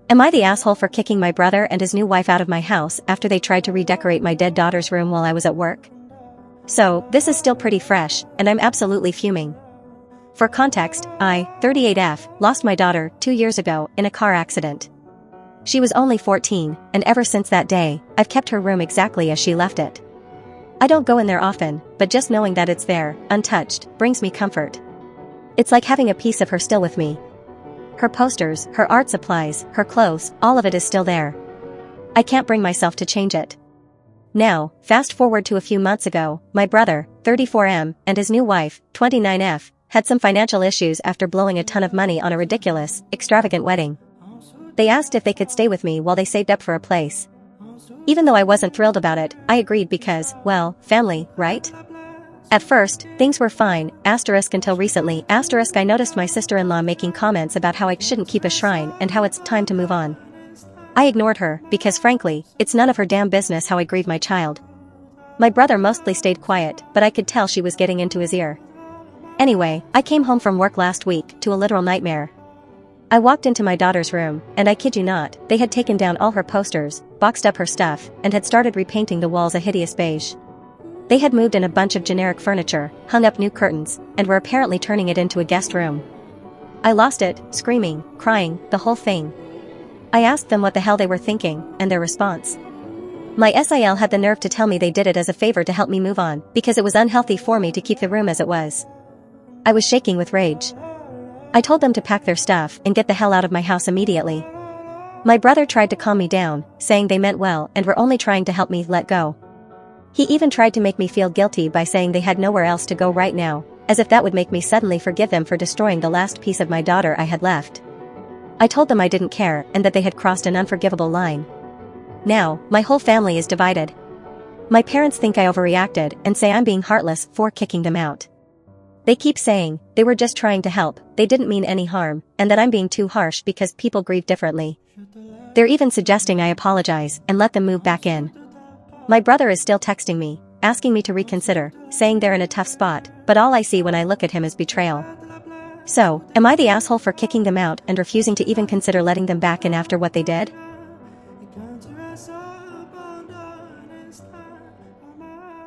Am I the asshole for kicking my brother and his new wife out of my house after they tried to redecorate my dead daughter's room while I was at work? So, this is still pretty fresh, and I'm absolutely fuming. For context, I, 38F, lost my daughter 2 years ago in a car accident. She was only 14, and ever since that day, I've kept her room exactly as she left it. I don't go in there often, but just knowing that it's there, untouched, brings me comfort. It's like having a piece of her still with me. Her posters, her art supplies, her clothes, all of it is still there. I can't bring myself to change it. Now, fast forward to a few months ago, my brother, 34M, and his new wife, 29F, had some financial issues after blowing a ton of money on a ridiculous, extravagant wedding. They asked if they could stay with me while they saved up for a place. Even though I wasn't thrilled about it, I agreed because, well, family, right? At first, things were fine, until recently, I noticed my sister-in-law making comments about how I shouldn't keep a shrine and how it's time to move on. I ignored her, because frankly, it's none of her damn business how I grieve my child. My brother mostly stayed quiet, but I could tell she was getting into his ear. Anyway, I came home from work last week to a literal nightmare. I walked into my daughter's room, and I kid you not, they had taken down all her posters, boxed up her stuff, and had started repainting the walls a hideous beige. They had moved in a bunch of generic furniture, hung up new curtains, and were apparently turning it into a guest room. I lost it, screaming, crying, the whole thing. I asked them what the hell they were thinking, and their response. My SIL had the nerve to tell me they did it as a favor to help me move on, because it was unhealthy for me to keep the room as it was. I was shaking with rage. I told them to pack their stuff and get the hell out of my house immediately. My brother tried to calm me down, saying they meant well and were only trying to help me let go. He even tried to make me feel guilty by saying they had nowhere else to go right now, as if that would make me suddenly forgive them for destroying the last piece of my daughter I had left. I told them I didn't care and that they had crossed an unforgivable line. Now, my whole family is divided. My parents think I overreacted and say I'm being heartless for kicking them out. They keep saying, they were just trying to help, they didn't mean any harm, and that I'm being too harsh because people grieve differently. They're even suggesting I apologize and let them move back in. My brother is still texting me, asking me to reconsider, saying they're in a tough spot, but all I see when I look at him is betrayal. So, am I the asshole for kicking them out and refusing to even consider letting them back in after what they did?